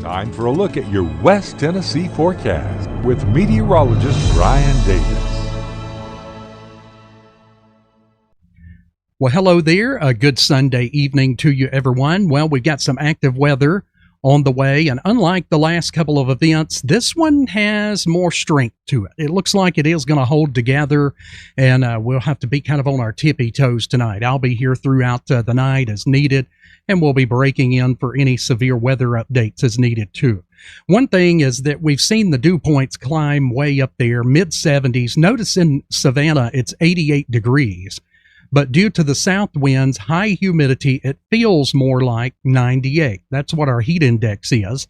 Time for a look at your West Tennessee forecast with meteorologist Brian Davis. Well, hello there. A good Sunday evening to you, everyone. Well, we've got some active weather on the way, and unlike the last couple of events, this one has more strength to it. It looks like it is going to hold together, and we'll have to be kind of on our tippy toes tonight. I'll be here throughout the night as needed, and we'll be breaking in for any severe weather updates as needed too. One thing is that we've seen the dew points climb way up there, mid-70s. Notice in Savannah, it's 88 degrees. But due to the south winds, high humidity, it feels more like 98. That's what our heat index is.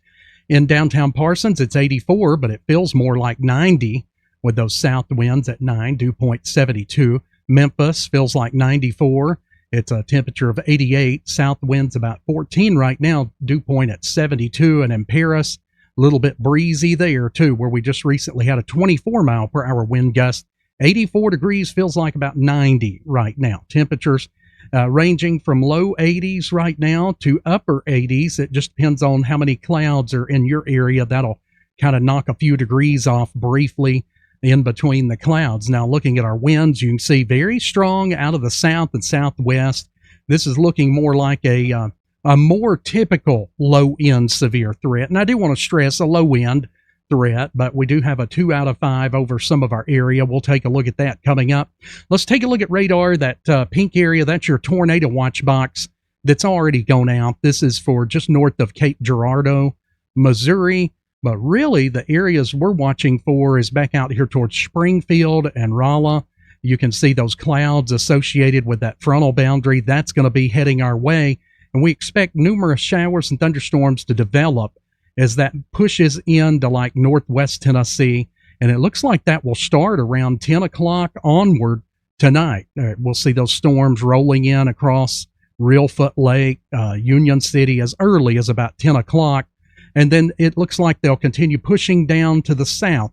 In downtown Parsons, it's 84, but it feels more like 90 with those south winds at 9, dew point 72. Memphis feels like 94. It's a temperature of 88. South winds about 14 right now, dew point at 72. And in Paris, a little bit breezy there too, where we just recently had a 24 mile per hour wind gust. 84 degrees feels like about 90 right now. Temperatures ranging from low 80s right now to upper 80s. It just depends on how many clouds are in your area. That'll kind of knock a few degrees off briefly in between the clouds. Now, looking at our winds, you can see very strong out of the south and southwest. This is looking more like a more typical low-end severe threat. And I do want to stress a low-end threat, but we do have a 2 out of 5 over some of our area. We'll take a look at that coming up. Let's take a look at radar. That pink area, that's your tornado watch box that's already gone out. This is for just north of Cape Girardeau, Missouri. But really, the areas we're watching for is back out here towards Springfield and Rolla. You can see those clouds associated with that frontal boundary. That's going to be heading our way. And we expect numerous showers and thunderstorms to develop as that pushes into like northwest Tennessee. And it looks like that will start around 10 o'clock onward tonight. We'll see those storms rolling in across Reelfoot Lake, Union City as early as about 10 o'clock. And then it looks like they'll continue pushing down to the south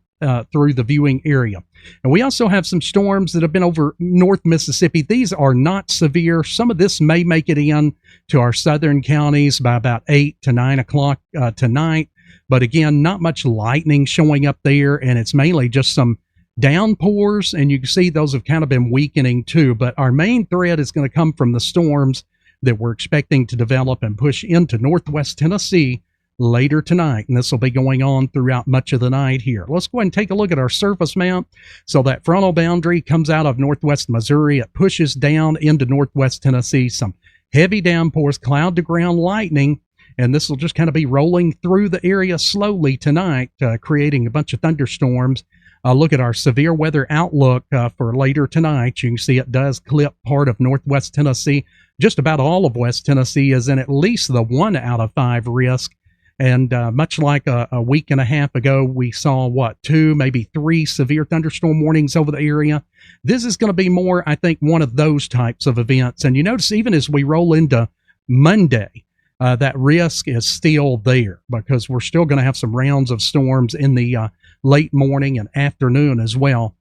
through the viewing area. And we also have some storms that have been over North Mississippi. These are not severe. Some of this may make it in to our southern counties by about 8 to 9 o'clock tonight. But again, not much lightning showing up there, and it's mainly just some downpours, and you can see those have kind of been weakening too. But our main threat is going to come from the storms that we're expecting to develop and push into northwest Tennessee later tonight, and this will be going on throughout much of the night here. Let's go ahead and take a look at our surface map. So that frontal boundary comes out of northwest Missouri. It pushes down into northwest Tennessee. Some heavy downpours, cloud to ground lightning, and this will just kind of be rolling through the area slowly tonight, creating a bunch of thunderstorms. Look at our severe weather outlook for later tonight. You can see it does clip part of northwest Tennessee. Just about all of West Tennessee is in at least the 1 out of 5 risk. And much like a week and a half ago, we saw, 2, maybe 3 severe thunderstorm warnings over the area. This is going to be more, I think, one of those types of events. And you notice even as we roll into Monday, that risk is still there because we're still going to have some rounds of storms in the late morning and afternoon as well.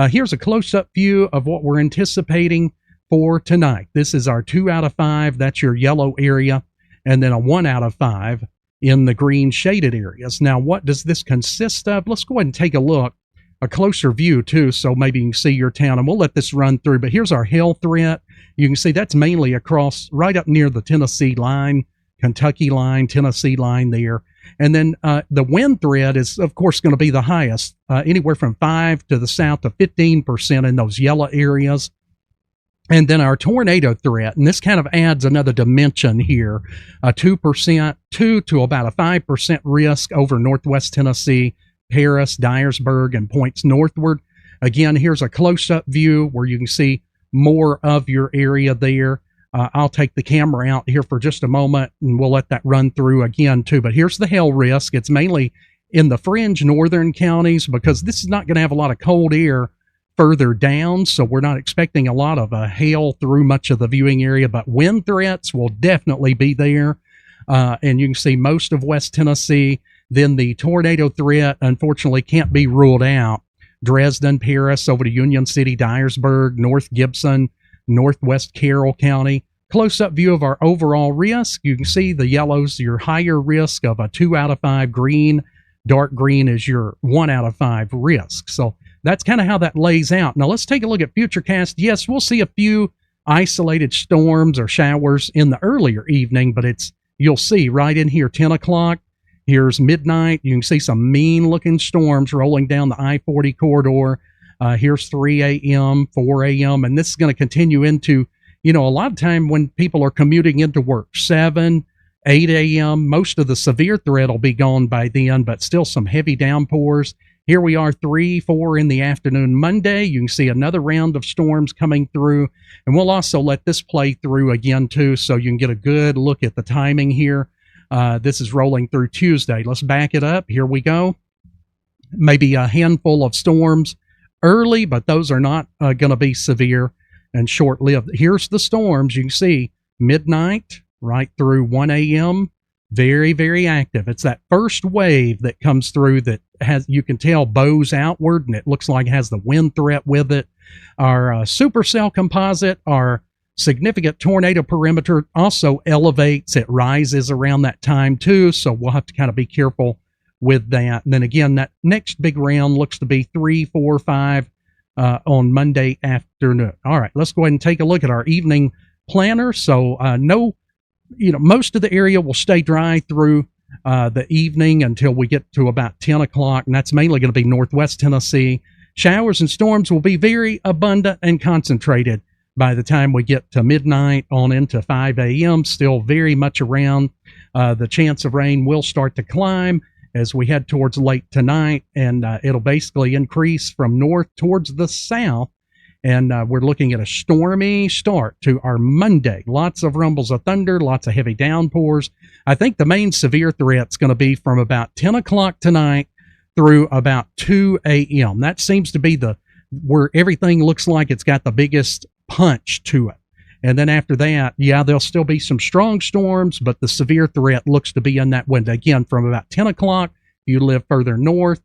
Here's a close-up view of what we're anticipating for tonight. This is our 2 out of 5. That's your yellow area. And then a 1 out of 5. In the green shaded areas. Now, what does this consist of? Let's go ahead and take a look, a closer view too, so maybe you can see your town, and we'll let this run through. But here's our hail threat. You can see that's mainly across right up near the Tennessee line, Kentucky line, Tennessee line there. And then the wind threat is, of course, going to be the highest, anywhere from 5 to the south of 15% in those yellow areas. And then our tornado threat, and this kind of adds another dimension here, a 2%, 2 to about a 5% risk over northwest Tennessee, Paris, Dyersburg, and points northward. Again, here's a close-up view where you can see more of your area there. I'll take the camera out here for just a moment, and we'll let that run through again too. But here's the hail risk. It's mainly in the fringe northern counties because this is not going to have a lot of cold air further down, so we're not expecting a lot of hail through much of the viewing area, but wind threats will definitely be there. And you can see most of West Tennessee. Then the tornado threat, unfortunately, can't be ruled out. Dresden, Paris, over to Union City, Dyersburg, North Gibson, northwest Carroll County, close-up view of our overall risk. You can see the yellow's your higher risk of a 2 out of 5. Green, dark green is your 1 out of 5 risk. So that's kind of how that lays out. Now let's take a look at Futurecast. Yes, we'll see a few isolated storms or showers in the earlier evening, but you'll see right in here 10 o'clock. Here's midnight. You can see some mean-looking storms rolling down the I-40 corridor. Here's 3 a.m., 4 a.m., and this is going to continue into, a lot of time when people are commuting into work, 7, 8 a.m. Most of the severe threat will be gone by then, but still some heavy downpours. Here we are 3, 4 in the afternoon Monday. You can see another round of storms coming through, and we'll also let this play through again too, so you can get a good look at the timing here. This is rolling through Tuesday. Let's back it up. Here we go. Maybe a handful of storms early, but those are not going to be severe and short-lived. Here's the storms. You can see midnight right through 1 a.m. Very, very active. It's that first wave that comes through that you can tell bows outward, and it looks like it has the wind threat with it. Our supercell composite, our significant tornado perimeter also elevates. It rises around that time too, so we'll have to kind of be careful with that. And then again, that next big round looks to be 3, 4, 5 on Monday afternoon. All right, let's go ahead and take a look at our evening planner. So most of the area will stay dry through the evening until we get to about 10 o'clock, and that's mainly going to be northwest Tennessee. Showers and storms will be very abundant and concentrated by the time we get to midnight on into 5 a.m., still very much around. The chance of rain will start to climb as we head towards late tonight, and it'll basically increase from north towards the south. And we're looking at a stormy start to our Monday. Lots of rumbles of thunder, lots of heavy downpours. I think the main severe threat's going to be from about 10 o'clock tonight through about 2 a.m. That seems to be where everything looks like it's got the biggest punch to it. And then after that, there'll still be some strong storms, but the severe threat looks to be in that window. Again, from about 10 o'clock, if you live further north,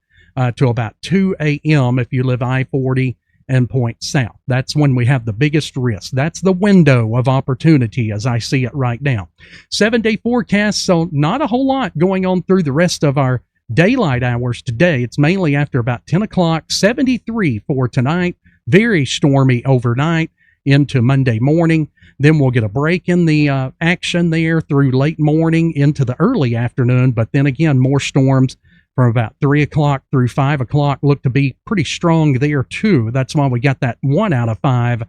to about 2 a.m. if you live I-40 and point south. That's when we have the biggest risk. That's the window of opportunity as I see it right now. 7-day forecast, so not a whole lot going on through the rest of our daylight hours today. It's mainly after about 10 o'clock, 73 for tonight, very stormy overnight into Monday morning. Then we'll get a break in the action there through late morning into the early afternoon. But then again, more storms from about 3 o'clock through 5 o'clock look to be pretty strong there too. That's why we got that 1 out of 5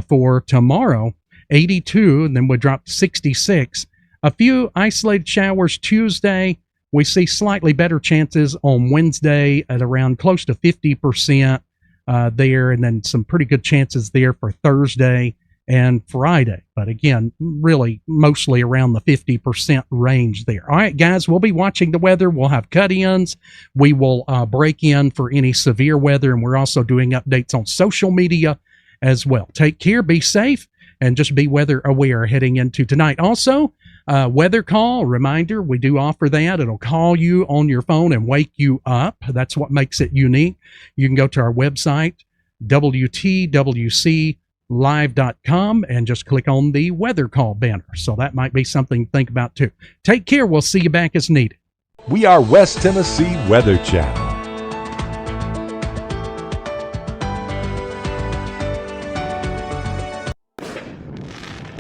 for tomorrow, 82, and then we drop to 66. A few isolated showers Tuesday. We see slightly better chances on Wednesday at around close to 50%. There, and then some pretty good chances there for Thursday and Friday. But again, really mostly around the 50% range there. All right, guys, we'll be watching the weather. We'll have cut-ins. We will break in for any severe weather, and we're also doing updates on social media as well. Take care, be safe, and just be weather aware heading into tonight. Also, weather call, reminder, we do offer that. It'll call you on your phone and wake you up. That's what makes it unique. You can go to our website, WTWClive.com, and just click on the weather call banner. So that might be something to think about too. Take care. We'll see you back as needed. We are West Tennessee Weather Channel.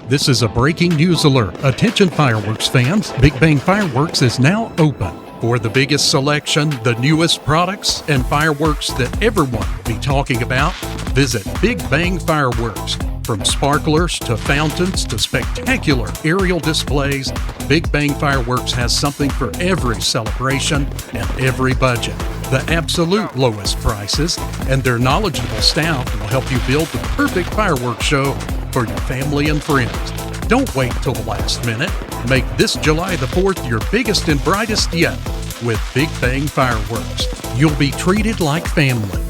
This is a breaking news alert. Attention fireworks fans, Big Bang Fireworks is now open. For the biggest selection, the newest products, and fireworks that everyone will be talking about, visit Big Bang Fireworks. From sparklers to fountains to spectacular aerial displays, Big Bang Fireworks has something for every celebration and every budget. The absolute lowest prices and their knowledgeable staff will help you build the perfect fireworks show for your family and friends. Don't wait till the last minute. Make this July the 4th your biggest and brightest yet with Big Bang Fireworks. You'll be treated like family.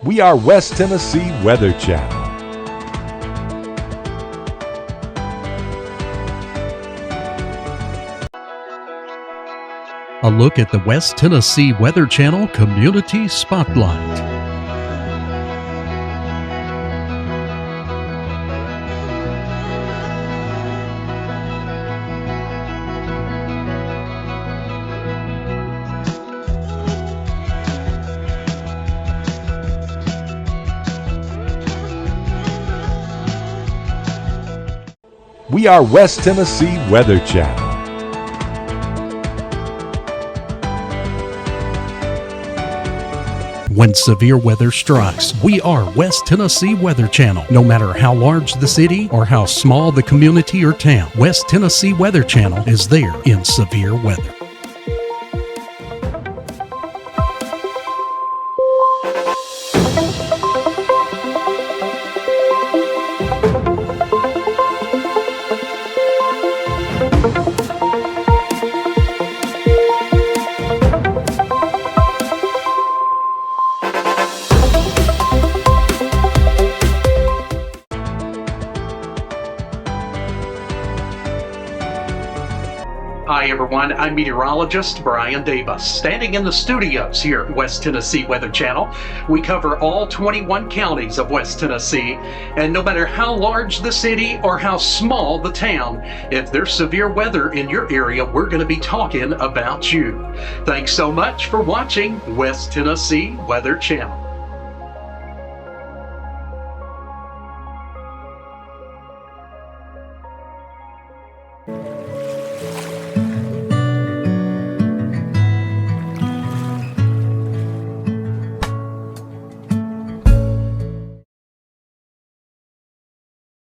We are West Tennessee Weather Channel. A look at the West Tennessee Weather Channel Community Spotlight. We are West Tennessee Weather Channel. When severe weather strikes, we are West Tennessee Weather Channel. No matter how large the city or how small the community or town, West Tennessee Weather Channel is there in severe weather. Hi everyone, I'm meteorologist Brian Davis, standing in the studios here at West Tennessee Weather Channel. We cover all 21 counties of West Tennessee, and no matter how large the city or how small the town, if there's severe weather in your area, we're going to be talking about you. Thanks so much for watching West Tennessee Weather Channel.